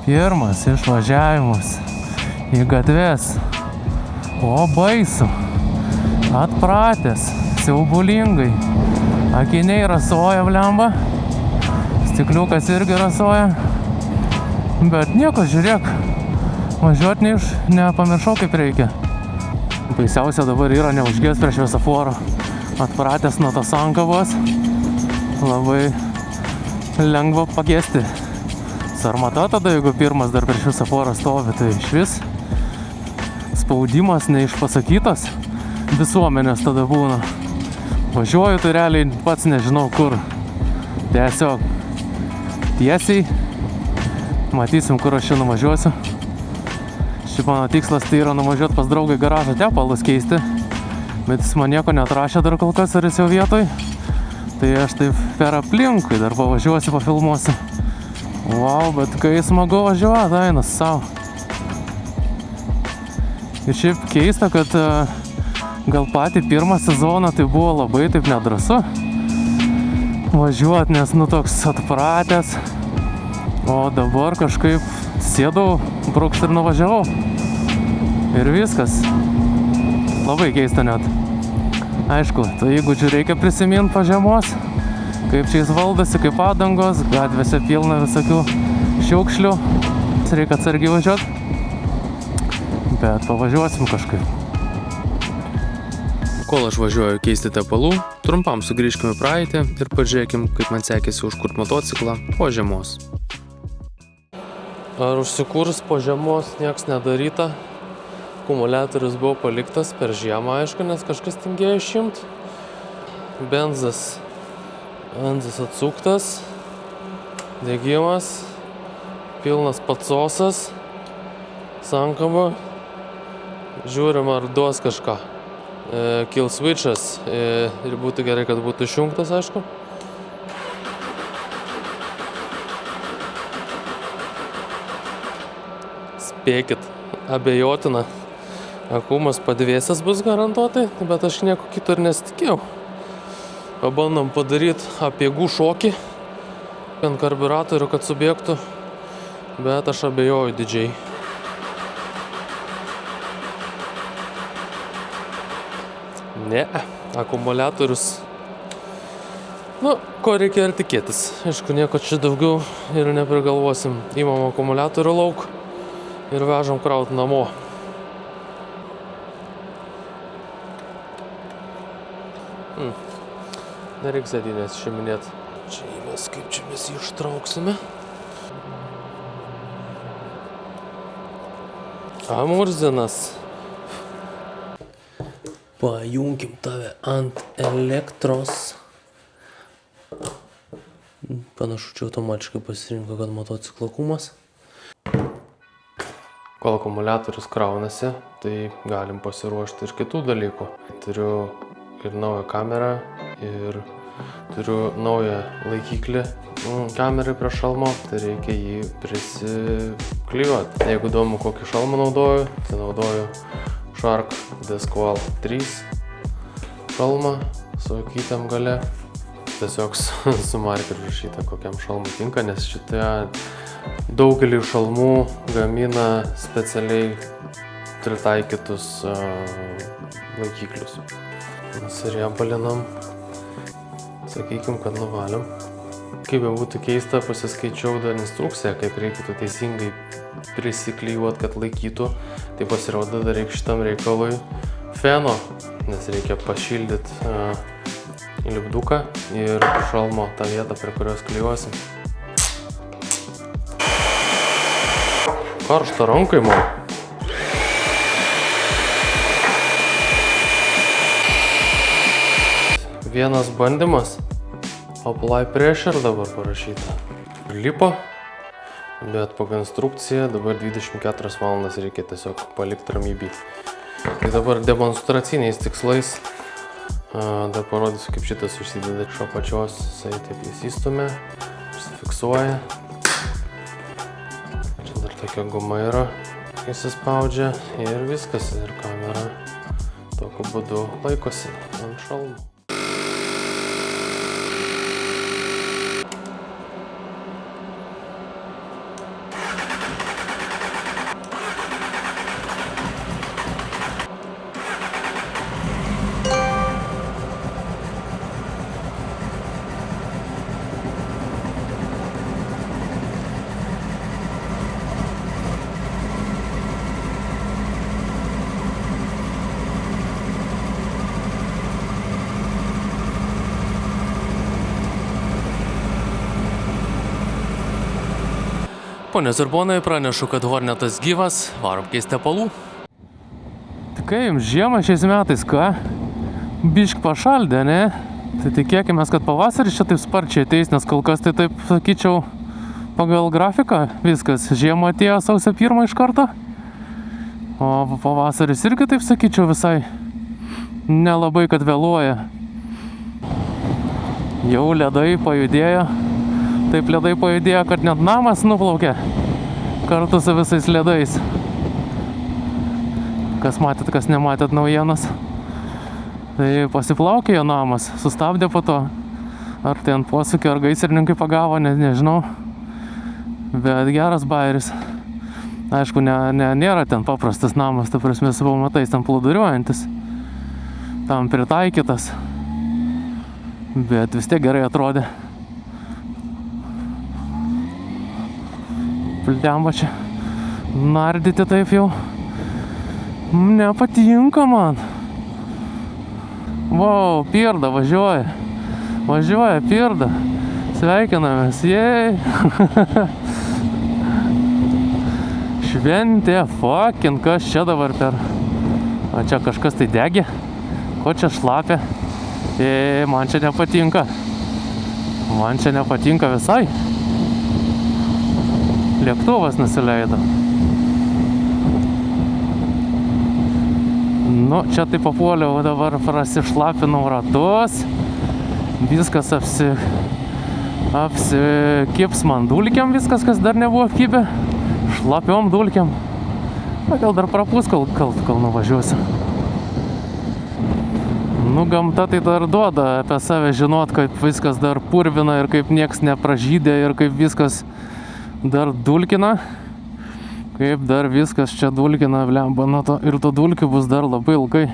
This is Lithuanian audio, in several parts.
Pirmas išvažiavimas į gatves. O baisu. Atpratęs, siaubulingai. Akiniai rasoja blemba. Stikliukas irgi rasoja. Bet nieko, žiūrėk. Važiuot nepamiršau kaip reikia. Baisiausia dabar yra neužgės prie šviesoforą. Atpratęs nuo tos sankabos. Labai lengva pagesti. Sarmata tada, jeigu pirmas dar prie šviesoforą stovi, tai išvis spaudimas neišpasakytas visuomenės tada būna. Važiuoju, tai realiai pats nežinau kur. Tiesiog tiesiai. Matysim, kur aš čia nuvažiuosiu. Šiaip mano tikslas tai yra nuvažiuoti pas draugą į garažą tepalus keisti. Bet jis man nieko neatrašė dar kol kas, ar jis jau vietoj. Tai aš taip per aplinkui dar pavažiuosiu, pafilmuosiu. Wow, bet kai smagu važiuoti, dainas savo. Ir šiaip keista, kad gal patį pirmą sezoną tai buvo labai taip nedrąsu važiuoti, nes toks atpratęs. O dabar kažkaip sėdau, brukšt ir nuvažiavau. Ir viskas. Labai keista net. Aišku, tai įgūdžių reikia prisiminti po žiemos. Kaip čia jis valdosi, kaip padangos, gatvėse pilna visokių šiukšlių. Reikia atsargiai važiuoti. Bet pavažiuosim kažkaip. Kol aš važiuoju keisti tepalų, trumpam sugrįžkime praeitį ir pažiūrėkim, kaip man sekėsi užkurt motociklą po žiemos. Ar užsikūrus po žiemos nieks nedaryta. Akumuliatorius buvo paliktas per žiemą, aišku, nes kažkas tingėjo išimt. Benzas atsuktas. Degimas. Pilnas patsosas. Sankaba. Žiūrim, ar duos kažką. Kill switchas. Ir būtų gerai, kad būtų išjungtas, aišku. Spėkit, abejotina. Akumas padvėsęs bus garantuotai, bet aš nieko kito ir nesitikėjau. Pabandom padaryti apiegų šokį ant karburatorių, kad subėgtų, bet aš abejoju didžiai. Ne, akumuliatorius. Ko reikia ir tikėtis. Aišku, nieko čia daugiau ir neprigalvosim. Įmam akumuliatorių lauk ir vežam kraut namo. Nereiks sėdynės šiminėt. Čia įmės, kaip čia mes jį ištrauksime. Amurzinas. Pajunkim tave ant elektros. Panašu, čia automatiškai pasirinko, kad motociklo akumas. Kol akumuliatorius kraunasi, tai galim pasiruošti ir kitų dalykų. Turiu ir naują kamerą, ir turiu naują laikiklį kamerai prie šalmo, tai reikia jį prisiklijuoti. Jeigu įdomu, kokį šalmą naudoju, tai naudoju Shark Discwall 3 šalmą su akytėm gale. Tiesiog su markeriu rašyta, kokiam šalmui tinka, nes šitie daugelį šalmų gamina specialiai pritaikytus laikiklius. Nusiriebalinam, sakykim, kad nuvalim. Kaip jau būtų keista, pasiskaičiau dar instrukciją, kaip reikėtų teisingai prisiklijuoti, kad laikytų. Tai pasirodo, dar reikia šitam reikalui feno, nes reikia pašildyti lipduką ir šalmo tą vietą, prie kurios klijuosim. Karšta rankai man. Vienas bandymas. Apply pressure dabar parašyta. Lipo, bet pagal instrukciją dabar 24 valandas reikia tiesiog palikti ramybėj. Tai dabar demonstraciniais tikslais dar parodysiu, kaip šitas užsideda iš apačios. Jisai taip įsistumia, užsifiksuoja. Čia dar tokia guma yra, įsispaudžia ir viskas. Ir kamera tokiu būdu laikosi ant šalmo. Ponios ir ponai, pranešu, kad Hornetas gyvas, varom keisti tepalų. Tai kai jums žiemą šiais metais, ką? Bišk pašaldė, ne? Tai tikėkime, kad pavasaris čia taip sparčiai ateis, nes kol kas tai taip, sakyčiau, pagal grafiką viskas. Žiema atėjo sausio 1 iš karto, o pavasaris irgi taip, sakyčiau, visai nelabai, kad vėluoja. Jau ledai pajudėjo. Taip ledai pajudėjo, kad net namas nuplaukė kartu su visais ledais. Kas matėt, kas nematėt naujienas. Tai pasiplaukėjo namas, sustabdė po to. Ar tai ant posūkio, ar gaisrininkai pagavo, nežinau. Bet geras bairis. Aišku, nėra ten paprastas namas, ta prasme su pamatais ten plūduriuojantis. Tam pritaikytas. Bet vis tiek gerai atrodė. Blemba čia nardyti taip jau nepatinka man. Vau, Pirda važiuoja. Važiuoja Pirda. Sveikinamės, jei. Šventė, fucking, kas čia dabar per... O čia kažkas tai degė. Ko čia šlapia? Man čia nepatinka. Man čia nepatinka visai. Lėktuvas nusileido. Nu, čia tai papuoliau, dabar prasišlapinau ratus. Viskas apsikips man dulkiam, viskas, kas dar nebuvo apkibę. Šlapiom dulkiam. Gal dar prapus, kol nuvažiuosiu. Nu, gamta tai dar duoda apie save žinot, kaip viskas dar purvina ir kaip nieks nepražydė ir kaip viskas dar dulkina. Kaip dar viskas čia dulkina, blemba, ir to dulkių bus dar labai ilgai.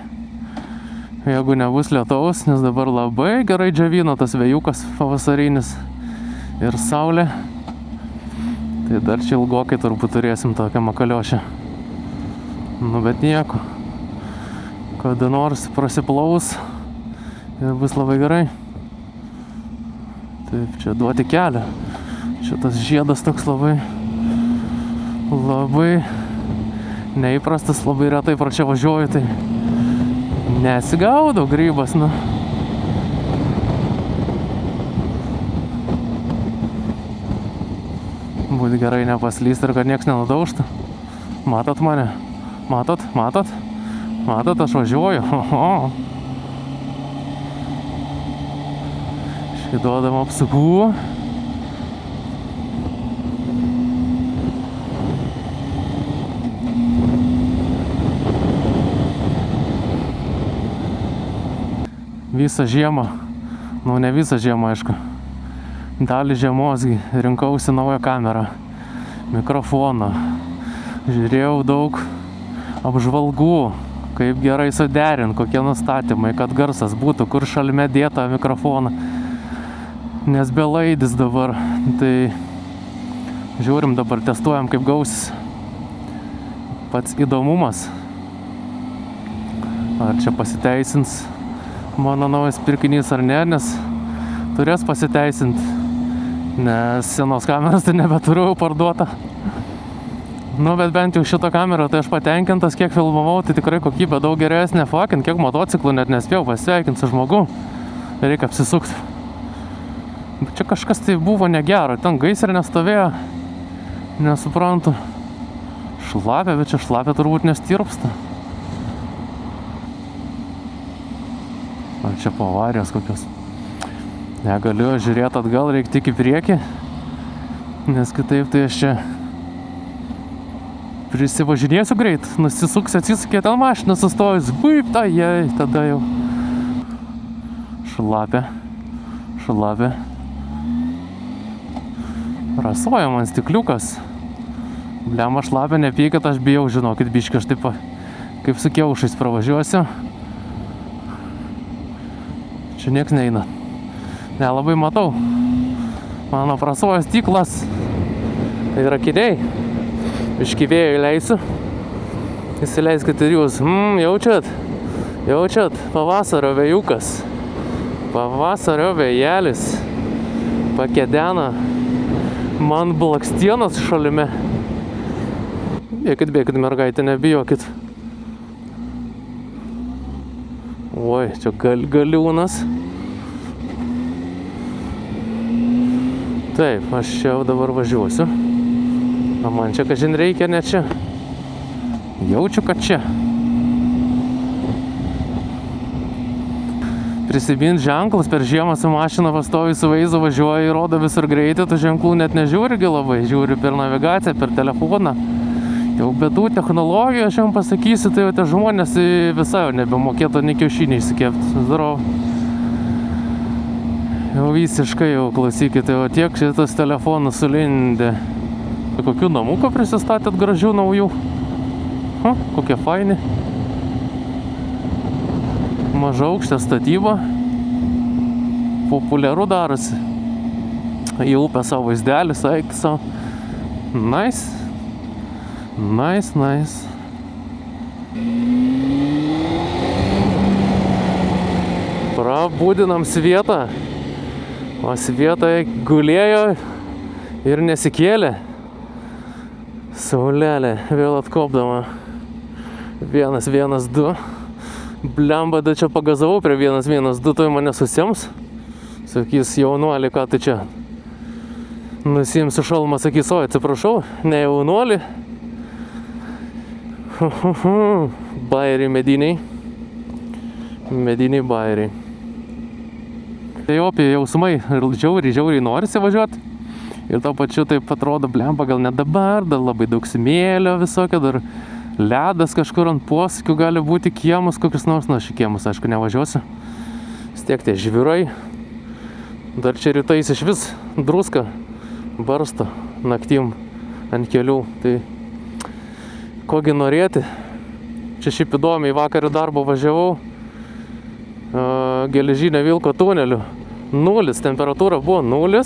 Jeigu nebus lietaus, nes dabar labai gerai džiavina tas vėjukas pavasarinis ir saulė. Tai dar čia ilgokai turbūt turėsim tokią makaliošę. Nu, bet nieko. Kada nors prasiplaus ir bus labai gerai. Taip, čia duoti kelią. Šitas žiedas toks labai neįprastas, labai retai pro čia važiuoju, tai nesigaudo grybas, nu. Būtų gerai nepaslyst ir kad nieks nenudaužtų. Matot mane? Matot? Matot, aš važiuoju. Škiduodam apsukų. Visą žiemą, nu ne visą žiemą, aišku, dalį žiemos rinkausi naują kamerą, mikrofoną, žiūrėjau daug apžvalgų, kaip gerai suderint, kokie nustatymai, kad garsas būtų, kur šalme dėta mikrofoną, nes belaidis dabar, tai žiūrim dabar, testuojam, kaip gausis. Pats įdomumas, ar čia pasiteisins mano naujas pirkinys ar ne, nes turės pasiteisinti, nes senos kameros tai nebeturiu parduota. Nu, bet bent jau šito kamerą tai aš patenkintas, kiek filmavau, tai tikrai kokybė daug geresnė, fucking, kiek motociklų net nespėjau pasveikinti su žmogu, reikia apsisukti. Bet čia kažkas tai buvo negero, ten gaisrė nestovėjo, nesuprantu. Šlapia, bet čia šlapia turbūt nestirpsta. Ar čia po avarijos kokios. Negaliu žiūrėti atgal, reikia tik į priekį, nes kitaip tai aš čia prisivažinėsiu greit, nusisuksiu, atsisukė ten mašiną, sustojus, buip, jei, tada jau šlapia. Rasoja man stikliukas. Blema šlapia, nepykit, aš bijau, žinokit, biškai, aš taip kaip su kiaušais pravažiuosiu. Čia nieks neina. Nelabai matau. Mano prasoja stiklas. Tai yra akiniai. Biškį vėjo įleisiu. Įsileiskit ir jūs. Jaučiat? Pavasario vėjukas. Pavasario vėjelis. Pakedena Man blakstienas šalime. Bėkit, mergaitė, nebijokit. Oi, čia galiūnas. Taip, aš čia jau dabar važiuosiu. O man čia kažin reikia, ne čia. Jaučiu, kad čia. Prisimint ženklus, per žiemą su mašina pastoviai su vaizu važiuoja, rodo visur greitį, tu ženklų net nežiūri labai, žiūri per navigaciją, per telefoną. Jau be tų technologijų, aš jums pasakysiu, tai jau tie žmonės visai jau nebemokėtų nei kiaušinį įsikepti. Zdarau. Jau visiškai jau klausykite, jau tiek šitas telefonas sulindė. Kokių namukų prisistatėt gražių naujų? Kokie faini. Maža aukštė statyba. Populiaru darosi. Į upę savo vaizdelį, eik savo. Nice. Nice. Prabudinam Svietą. O Svieta gulėjo ir nesikėlė. Saulelė vėl atkopdama. 112. Blemba, da čia pagazavau prie 112, tai mane susiems. Sakys, jaunuolį, ką tai čia? Nusiimsiu šalmą, sakys, oi, atsiprašau, ne jaunuolį. Bairiai mediniai. Mediniai bairiai. Tai opie jausmai, žiauriai norisi važiuoti. Ir to pačiu taip atrodo, blemba, gal ne dabar, dar labai daug smėlio visokio, dar ledas kažkur ant posūkių gali būti, kiemus kokius nors, nu šį kiemus, aišku, nevažiuosiu. Vis tiek tie žvyrai. Dar čia rytais iš vis druska barsto naktim ant kelių. Tai kogi norėti. Čia šiaip įdomiai, vakar į darbą važiavau geležinio vilko tuneliu. 0, temperatūra buvo 0,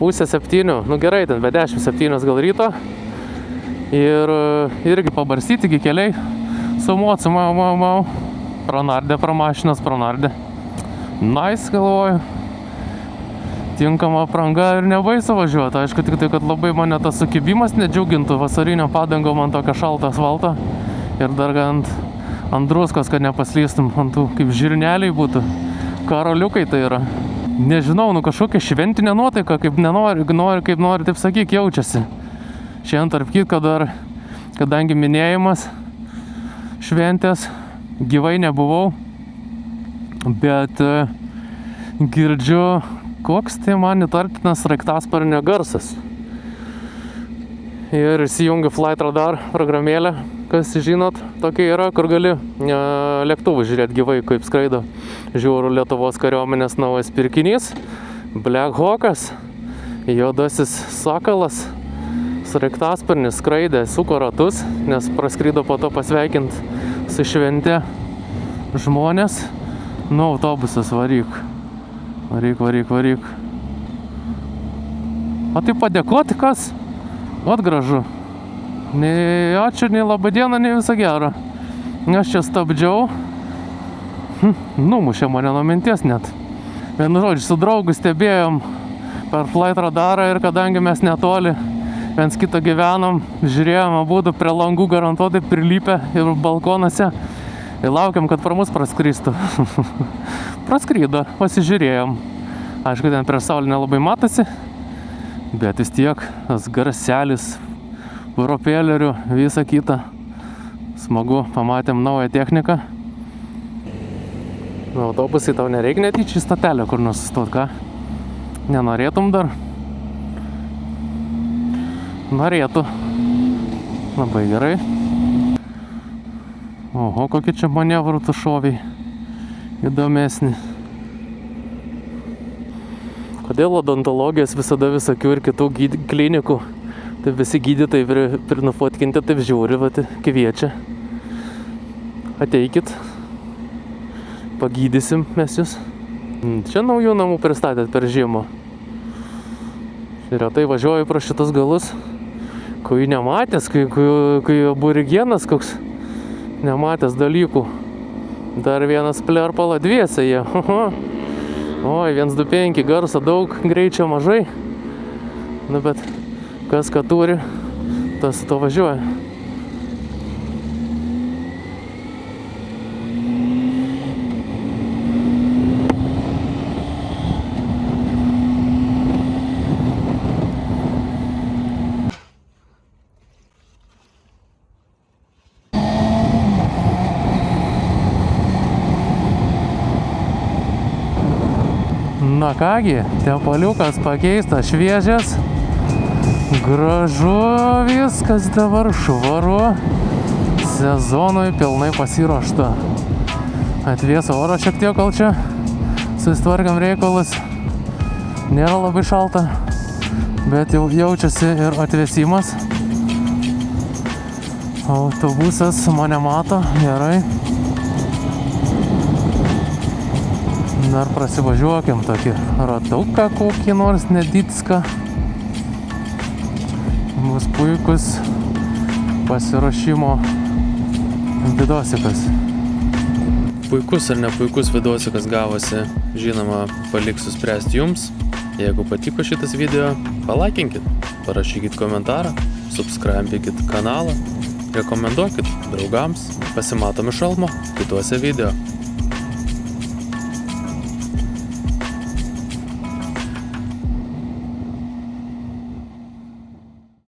6:30, nu gerai, ten be 10:07 gal ryto. Ir irgi pabarstyti iki keliai su mocu, mau. Pranardė, mašinas pranardė. Nice, galvoju. Tinkama apranga ir nebaisu važiuoti. Aišku, tik tai, kad labai mane tas sukibimas nedžiugintų. Vasarinio padango man tokia šalta asfalto. Ir dar ant druskos, kad nepaslystum ant tų kaip žirneliai būtų. Karoliukai tai yra. Nežinau, nu kažkokia šventinė nuotaika, kaip nori, taip sakyk, jaučiasi. Šiandien tarp kitko dar, kadangi minėjimas šventės, gyvai nebuvau, bet girdžiu, koks tai man įtartinas sraigtasparnio garsas. Ir įsijungiu Flight Radar programėlę, kas žinot, tokia yra, kur gali lėktuvų žiūrėti gyvai, kaip skraido. Žiūriu Lietuvos kariuomenės naujas pirkinys, Black Hawkas, juodasis sakalas. Sraigtasparnis skraidė, suko ratus, nes praskrydo po to pasveikint su švente žmonės. Nu, autobusas, varyk. O tai padėkoti kas? Ot gražu. Nei ačiū, nei labą dieną, nei visą gerą. Aš čia stabdžiau. Numušė mane nuo minties net. Vienu žodžiu, su draugu stebėjom per Flight Radarą ir kadangi mes netoli viens kitą gyvenom, žiūrėjom abudu prie langų garantuotai prilipę ir balkonuose ir laukiam, kad pro mus praskristų. Praskrydo, pasižiūrėjom. Aišku, ten prie saulę nelabai matosi, bet vis tiek tas garselis, propelerių, visa kita. Smagu, pamatėm naują techniką. Na, autobusai tau nereikia netyčia į statelę kur nusustot, ką? Nenorėtum dar? Norėtų. Labai gerai. Oho, kokie čia manevrų tu šoviai. Įdomesni. Kodėl odontologijos visada visokių ir kitų klinikų? Tai visi gydytojai prinufotkinti, taip žiūri, vat, kviečia. Ateikit. Pagydysim mes jūs. Čia naujų namų pristatėt per žiemą. Retai važiuoju pro šitas galus. Kai nematęs, kai aborigenas koks nematęs dalykų. Dar vienas plerpala, dviese jie. Oi, 125, garso daug, greičio mažai. Nu, bet kas ką turi, tas su to važiuoja. Na kągi, tepaliukas pakeistas, šviežias, gražu viskas dabar, švaru, sezonui pilnai pasiruošta. Atvėso oro šiek tiek, kol čia susitvarkam reikalus, nėra labai šalta, bet jau jaučiasi ir atvėsimas. Autobusas mane mato, gerai. Dar prasivažiuokim tokį ratuką kokį nors nedicką. Bus puikus pasiruošimo vidosikas. Puikus ar nepuikus vidosikas gavosi, žinoma, paliksiu spręsti jums. Jeigu patiko šitas video, palaikinkit, parašykit komentarą, subscribikit kanalą, rekomenduokit draugams. Pasimatom iš šalmo kituose video.